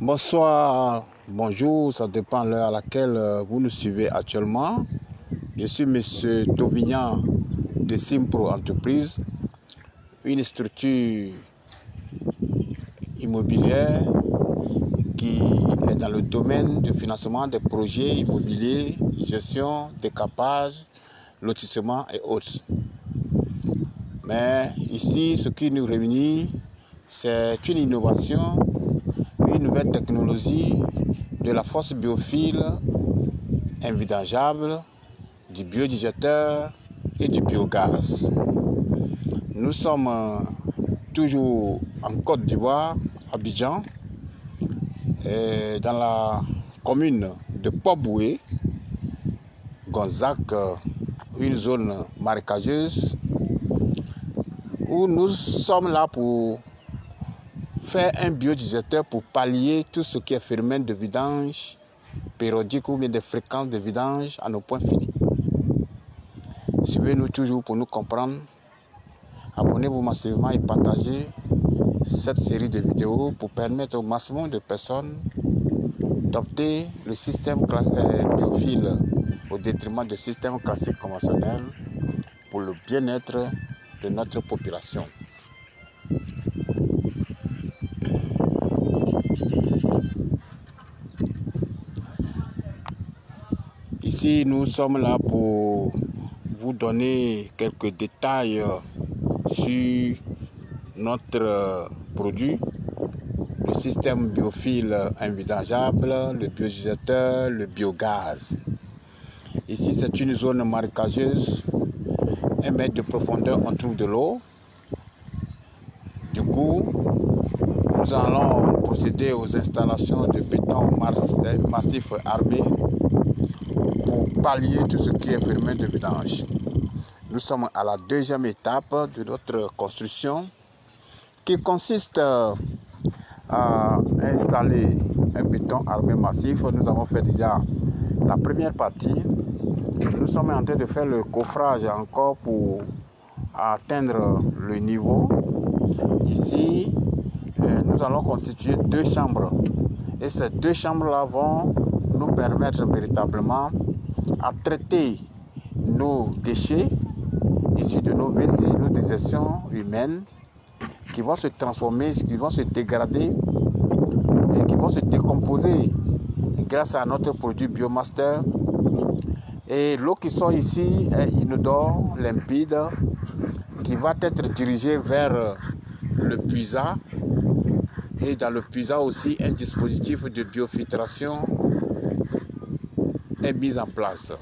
Bonsoir, bonjour, ça dépend de l'heure à laquelle vous nous suivez actuellement. Je suis M. Taubignan de Simpro Entreprise, une structure immobilière qui est dans le domaine du financement des projets immobiliers, gestion, décapage, lotissement et autres. Mais ici, ce qui nous réunit, c'est une innovation, une nouvelle technologie de la force biophile invidangeable, du biodigéteur et du biogaz. Nous sommes toujours en Côte d'Ivoire, Abidjan, dans la commune de Port-Boué, Gonzac, une zone marécageuse, où nous sommes là pour faire un biodigéteur pour pallier tout ce qui est phénomène de vidange périodique ou bien des fréquences de vidange à nos points finis. Suivez-nous toujours pour nous comprendre. Abonnez-vous massivement et partagez cette série de vidéos pour permettre au maximum de personnes d'opter le système biophile au détriment du système classique conventionnel pour le bien-être de notre population. Ici, nous sommes là pour vous donner quelques détails sur notre produit, le système biophile invidangeable, le biodigéteur, le biogaz. Ici, c'est une zone marécageuse, 1 mètre de profondeur, on trouve de l'eau. Du coup, nous allons procéder aux installations de béton massif armé pour pallier tout ce qui est phénomène de vidange. Nous sommes à la 2e étape de notre construction qui consiste à installer un béton armé massif. Nous avons fait déjà la première partie. Nous sommes en train de faire le coffrage encore pour atteindre le niveau. Ici, nous allons constituer 2 chambres. Et ces 2 chambres-là vont nous permettre véritablement à traiter nos déchets issus de nos WC, nos déjections humaines qui vont se transformer, qui vont se dégrader et qui vont se décomposer grâce à notre produit Biomaster. Et l'eau qui sort ici est inodore, limpide, qui va être dirigée vers le puisat. Et dans le puisat aussi, un dispositif de biofiltration est mis en place.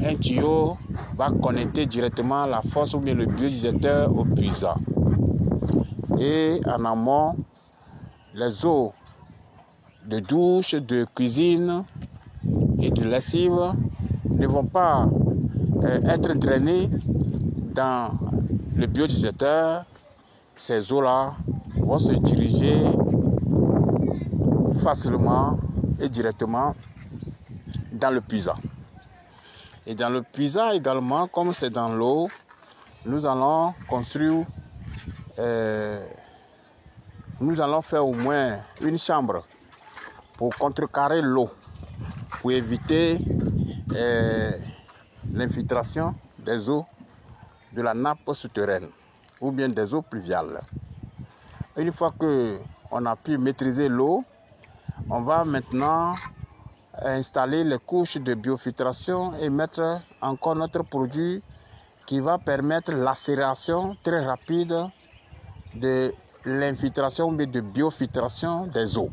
Un tuyau va connecter directement la fosse ou bien le biodigéteur au puisat. Et en amont, les eaux de douche, de cuisine et de lessive ne vont pas être drainées dans le biodigéteur. Ces eaux-là vont se diriger facilement et directement dans le puisat. Et dans le puisat également, comme c'est dans l'eau, nous allons construire, nous allons faire au moins une chambre pour contrecarrer l'eau, pour éviter l'infiltration des eaux de la nappe souterraine ou bien des eaux pluviales. Une fois qu'on a pu maîtriser l'eau, on va maintenant installer les couches de biofiltration et mettre encore notre produit qui va permettre l'acélération très rapide de l'infiltration mais de biofiltration des eaux.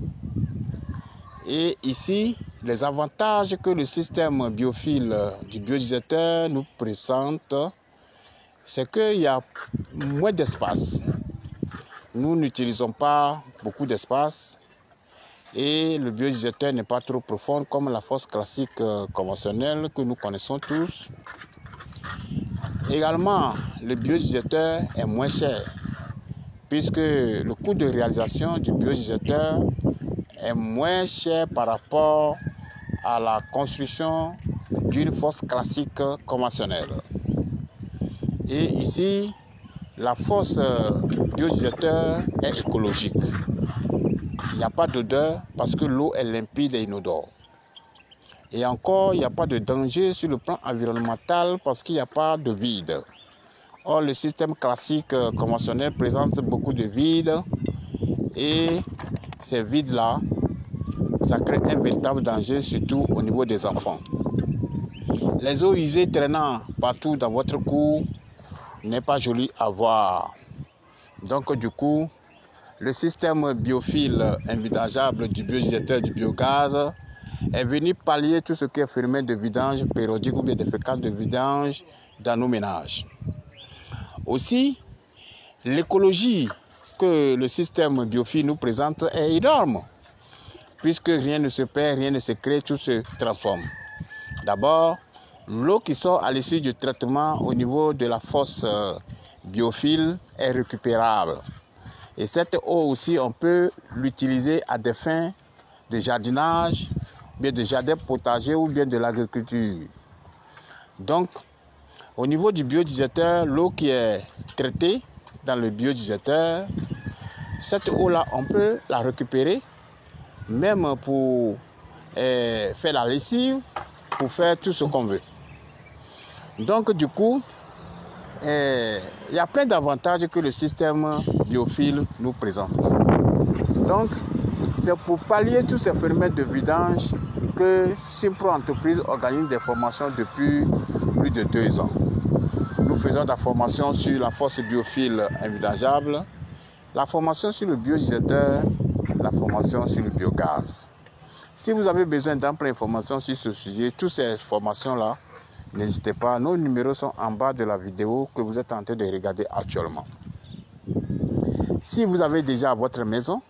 Et ici, les avantages que le système biophile du biodigéteur nous présente, c'est qu'il y a moins d'espace. Nous n'utilisons pas beaucoup d'espace et le biodigéteur n'est pas trop profond comme la fosse classique conventionnelle que nous connaissons tous. Également, le biodigéteur est moins cher puisque le coût de réalisation du biodigéteur est moins cher par rapport à la construction d'une fosse classique conventionnelle. Et ici, la fosse biodigéteur est écologique. Il n'y a pas d'odeur parce que l'eau est limpide et inodore. Et encore, il n'y a pas de danger sur le plan environnemental parce qu'il n'y a pas de vide. Or, le système classique conventionnel présente beaucoup de vides et ces vides-là, ça crée un véritable danger, surtout au niveau des enfants. Les eaux usées traînant partout dans votre cour n'est pas joli à voir. Donc, du coup, le système biophile invidangeable du biodigesteur du biogaz est venu pallier tout ce qui est phénomène de vidange périodique ou bien de fréquence de vidange dans nos ménages. Aussi, l'écologie que le système biophile nous présente est énorme, puisque rien ne se perd, rien ne se crée, tout se transforme. D'abord, l'eau qui sort à l'issue du traitement au niveau de la fosse biophile est récupérable. Et cette eau aussi, on peut l'utiliser à des fins de jardinage, bien de jardin potager ou bien de l'agriculture. Donc, au niveau du biodigesteur, l'eau qui est traitée dans le biodigesteur, cette eau-là, on peut la récupérer, même pour faire la lessive, pour faire tout ce qu'on veut. Donc, du coup, il y a plein d'avantages que le système biophile nous présente. Donc, c'est pour pallier tous ces phénomènes de vidange que Simpro Entreprise organise des formations depuis plus de 2 ans. Nous faisons de la formation sur la fosse biophile invidangeable, la formation sur le biodigesteur, la formation sur le biogaz. Si vous avez besoin d'amples informations sur ce sujet, toutes ces formations-là, n'hésitez pas, nos numéros sont en bas de la vidéo que vous êtes en train de regarder actuellement. Si vous avez déjà votre maison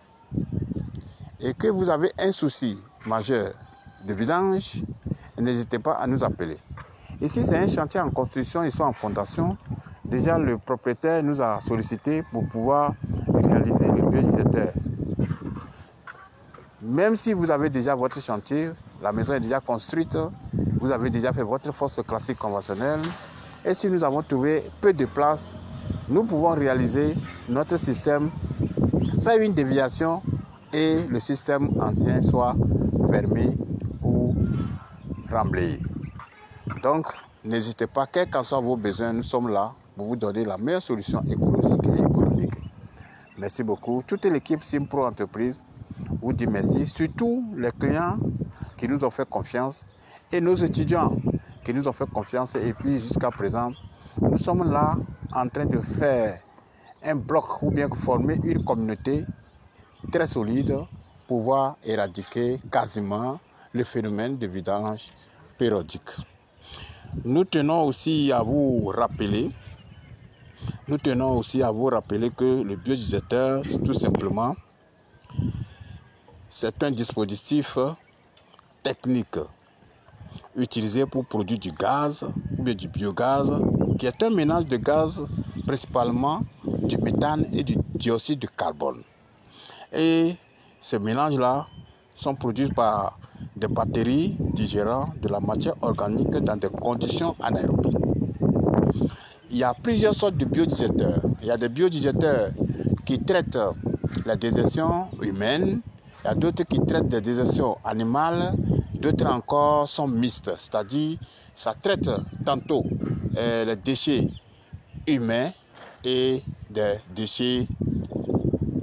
et que vous avez un souci majeur de vidange, n'hésitez pas à nous appeler. Ici, c'est un chantier en construction, ils sont en fondation. Déjà, le propriétaire nous a sollicité pour pouvoir réaliser le biodigesteur. Même si vous avez déjà votre chantier, la maison est déjà construite, vous avez déjà fait votre fosse classique conventionnelle, et si nous avons trouvé peu de place, nous pouvons réaliser notre système, faire une déviation et le système ancien soit fermé ou remblayé. Donc, n'hésitez pas, quels qu'en soient vos besoins, nous sommes là pour vous donner la meilleure solution écologique et économique. Merci beaucoup. Toute l'équipe Simpro Entreprise vous dit merci, surtout les clients qui nous ont fait confiance et nos étudiants qui nous ont fait confiance. Et puis jusqu'à présent, nous sommes là en train de faire un bloc ou bien former une communauté très solide pour pouvoir éradiquer quasiment le phénomène de vidange périodique. Nous tenons aussi à vous rappeler que le biodigesteur, tout simplement, c'est un dispositif technique utilisé pour produire du gaz ou bien du biogaz, qui est un mélange de gaz, principalement du méthane et du dioxyde de carbone. Et ces mélanges-là sont produits par des batteries digérant de la matière organique dans des conditions anaérobies. Il y a plusieurs sortes de biodigesteurs. Il y a des biodigesteurs qui traitent la digestion humaine, il y a d'autres qui traitent des digestions animales, d'autres encore sont mixtes, c'est-à-dire ça traite tantôt les déchets humains et des déchets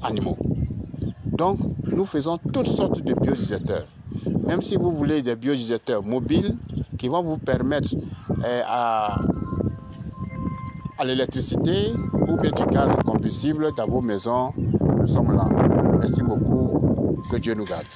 animaux. Donc, nous faisons toutes sortes de biodigesteurs. Même si vous voulez des biodigesteurs mobiles qui vont vous permettre à l'électricité ou bien du gaz combustible dans vos maisons, nous sommes là. Merci beaucoup. Que Dieu nous garde.